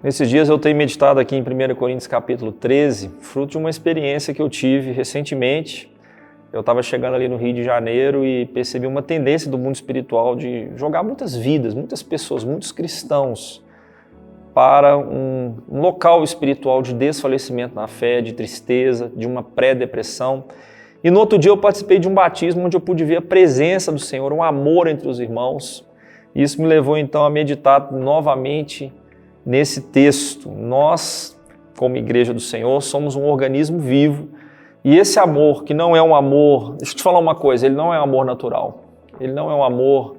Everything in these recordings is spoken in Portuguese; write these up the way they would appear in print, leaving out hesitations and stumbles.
Nesses dias eu tenho meditado aqui em 1 Coríntios capítulo 13, fruto de uma experiência que eu tive recentemente. Eu estava chegando ali no Rio de Janeiro e percebi uma tendência do mundo espiritual de jogar muitas vidas, muitas pessoas, muitos cristãos para um local espiritual de desfalecimento na fé, de tristeza, de uma pré-depressão. E no outro dia eu participei de um batismo onde eu pude ver a presença do Senhor, um amor entre os irmãos. E isso me levou então a meditar novamente nesse texto. Nós, como Igreja do Senhor, somos um organismo vivo. E esse amor, que não é um amor... Deixa eu te falar uma coisa, ele não é um amor natural. Ele não é um amor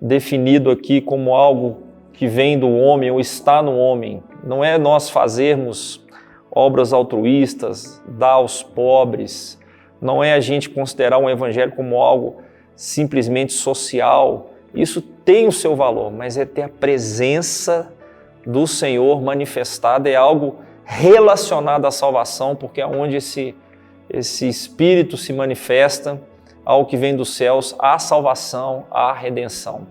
definido aqui como algo que vem do homem ou está no homem. Não é nós fazermos obras altruístas, dar aos pobres. Não é a gente considerar um evangelho como algo simplesmente social. Isso tem o seu valor, mas é ter a presença do Senhor manifestada, é algo relacionado à salvação, porque é onde esse Espírito se manifesta, ao que vem dos céus, a salvação, a redenção.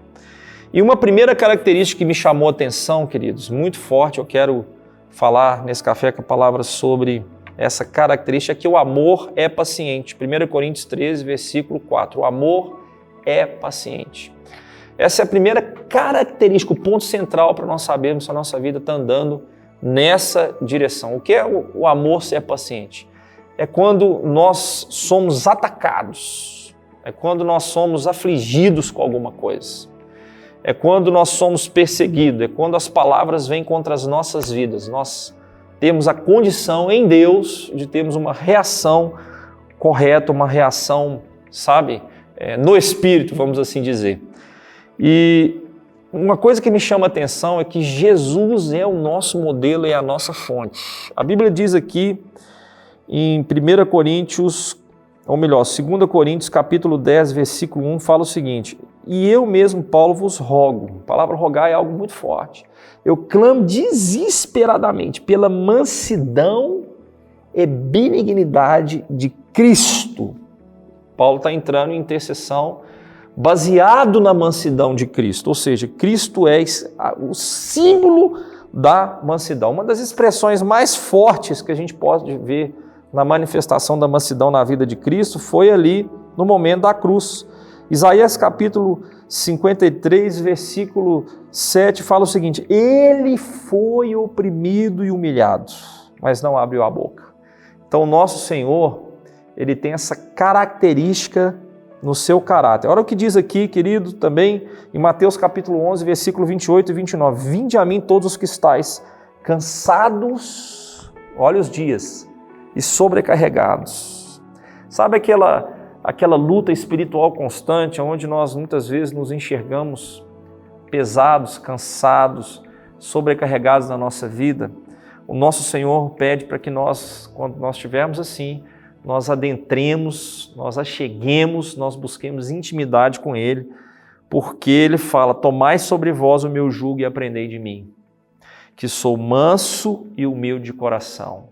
E uma primeira característica que me chamou a atenção, queridos, muito forte, eu quero falar nesse café com a palavra sobre essa característica, é que o amor é paciente. 1 Coríntios 13, versículo 4, o amor é paciente. Essa é a primeira característica, o ponto central para nós sabermos se a nossa vida está andando nessa direção. O que é o amor ser paciente? É quando nós somos atacados, é quando nós somos afligidos com alguma coisa, é quando nós somos perseguidos, é quando as palavras vêm contra as nossas vidas. Nós temos a condição em Deus de termos uma reação correta, uma reação, no Espírito, vamos assim dizer. E uma coisa que me chama a atenção é que Jesus é o nosso modelo e a nossa fonte. A Bíblia diz aqui em 2 Coríntios capítulo 10, versículo 1, fala o seguinte: e eu mesmo, Paulo, vos rogo. A palavra rogar é algo muito forte. Eu clamo desesperadamente pela mansidão e benignidade de Cristo. Paulo está entrando em intercessão baseado na mansidão de Cristo, ou seja, Cristo é o símbolo da mansidão. Uma das expressões mais fortes que a gente pode ver na manifestação da mansidão na vida de Cristo foi ali no momento da cruz. Isaías capítulo 53, versículo 7 fala o seguinte: ele foi oprimido e humilhado, mas não abriu a boca. Então o nosso Senhor, ele tem essa característica no seu caráter. Olha o que diz aqui, querido, também em Mateus capítulo 11, versículo 28 e 29. Vinde a mim todos os que estáis cansados, olha os dias, e sobrecarregados. Sabe aquela luta espiritual constante, onde nós muitas vezes nos enxergamos pesados, cansados, sobrecarregados na nossa vida? O nosso Senhor pede para que nós, quando nós estivermos assim, nós adentremos, nós acheguemos, nós busquemos intimidade com Ele, porque Ele fala: tomai sobre vós o meu jugo e aprendei de mim, que sou manso e humilde de coração.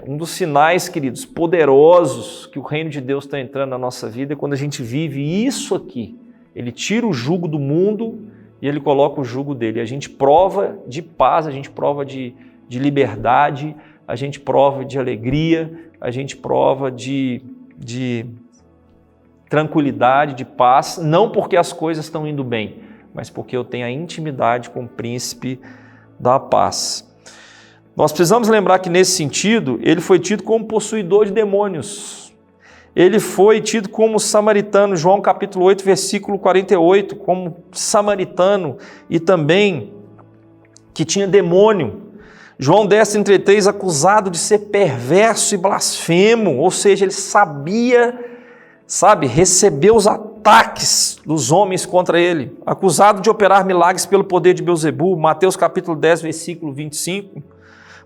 Um dos sinais, queridos, poderosos que o reino de Deus está entrando na nossa vida é quando a gente vive isso aqui. Ele tira o jugo do mundo e Ele coloca o jugo dele. A gente prova de paz, a gente prova de liberdade, a gente prova de alegria, a gente prova de tranquilidade, de paz, não porque as coisas estão indo bem, mas porque eu tenho a intimidade com o príncipe da paz. Nós precisamos lembrar que nesse sentido, ele foi tido como possuidor de demônios. Ele foi tido como samaritano, João capítulo 8, versículo 48, como samaritano e também que tinha demônio. João 10, 33, acusado de ser perverso e blasfemo, ou seja, ele sabia, recebeu os ataques dos homens contra ele, acusado de operar milagres pelo poder de Beelzebu, Mateus capítulo 10, versículo 25,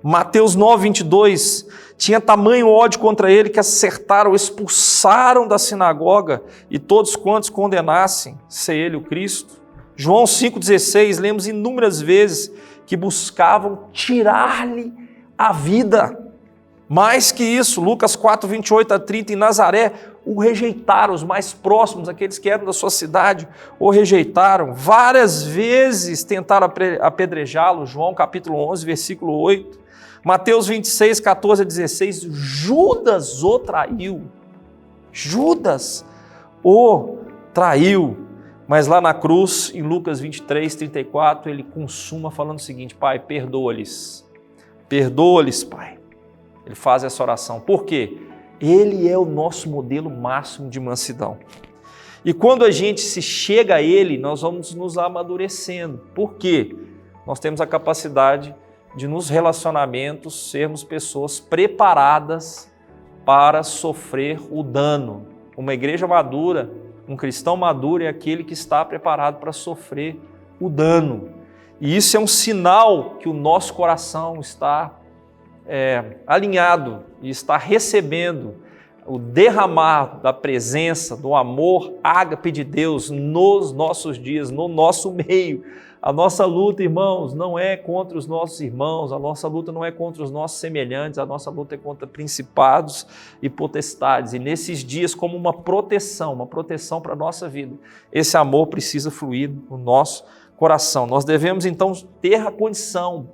Mateus 9, 22, tinha tamanho ódio contra ele que acertaram, expulsaram da sinagoga e todos quantos condenassem ser ele o Cristo. João 5,16, lemos inúmeras vezes que buscavam tirar-lhe a vida. Mais que isso, Lucas 4, 28 a 30, em Nazaré, o rejeitaram, os mais próximos, aqueles que eram da sua cidade, o rejeitaram. Várias vezes tentaram apedrejá-lo, João capítulo 11, versículo 8. Mateus 26, 14 a 16, Judas o traiu. Judas o traiu. Mas lá na cruz, em Lucas 23, 34, ele consuma falando o seguinte: Pai, perdoa-lhes. Perdoa-lhes, Pai. Ele faz essa oração. Por quê? Ele é o nosso modelo máximo de mansidão. E quando a gente se chega a Ele, nós vamos nos amadurecendo. Por quê? Nós temos a capacidade de, nos relacionamentos, sermos pessoas preparadas para sofrer o dano. Uma igreja madura, um cristão maduro é aquele que está preparado para sofrer o dano. E isso é um sinal que o nosso coração está alinhado e está recebendo o derramar da presença, do amor ágape de Deus nos nossos dias, no nosso meio. A nossa luta, irmãos, não é contra os nossos irmãos, a nossa luta não é contra os nossos semelhantes, a nossa luta é contra principados e potestades. E nesses dias, como uma proteção para a nossa vida, esse amor precisa fluir no nosso coração. Nós devemos, então, ter a condição,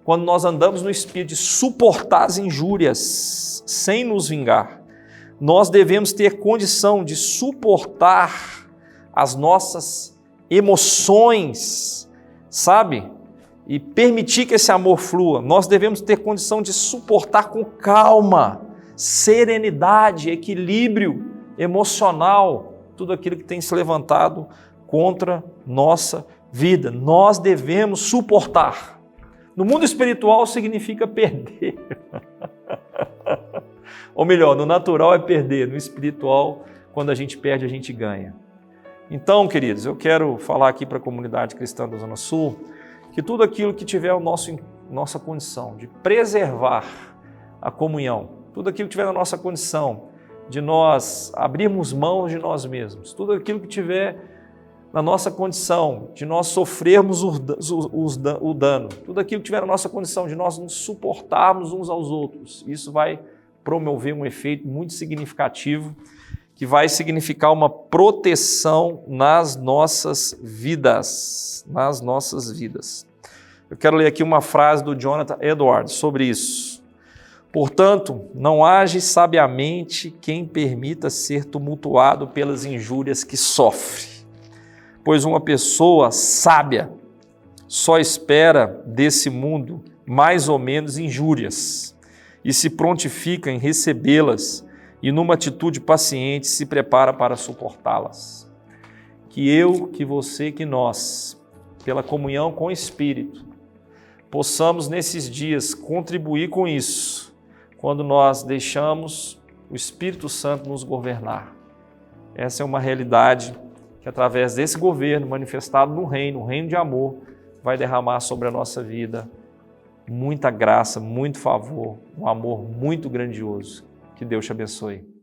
quando nós andamos no Espírito, de suportar as injúrias sem nos vingar. Nós devemos ter condição de suportar as nossas emoções, sabe? E permitir que esse amor flua. Nós devemos ter condição de suportar com calma, serenidade, equilíbrio emocional, tudo aquilo que tem se levantado contra nossa vida. Nós devemos suportar. No mundo espiritual significa perder. Ou melhor, no natural é perder, no espiritual, quando a gente perde, a gente ganha. Então, queridos, eu quero falar aqui para a comunidade cristã da Zona Sul, que tudo aquilo que tiver nossa condição de preservar a comunhão, tudo aquilo que tiver na nossa condição de nós abrirmos mãos de nós mesmos, tudo aquilo que tiver na nossa condição de nós sofrermos o dano, tudo aquilo que tiver na nossa condição de nós nos suportarmos uns aos outros, isso vai promover um efeito muito significativo, que vai significar uma proteção nas nossas vidas, Eu quero ler aqui uma frase do Jonathan Edwards sobre isso. Portanto, não age sabiamente quem permita ser tumultuado pelas injúrias que sofre, pois uma pessoa sábia só espera desse mundo mais ou menos injúrias e se prontifica em recebê-las e numa atitude paciente se prepara para suportá-las. Que eu, que você, que nós, pela comunhão com o Espírito, possamos nesses dias contribuir com isso, quando nós deixamos o Espírito Santo nos governar. Essa é uma realidade que através desse governo manifestado no reino de amor, vai derramar sobre a nossa vida muita graça, muito favor, um amor muito grandioso. Que Deus te abençoe.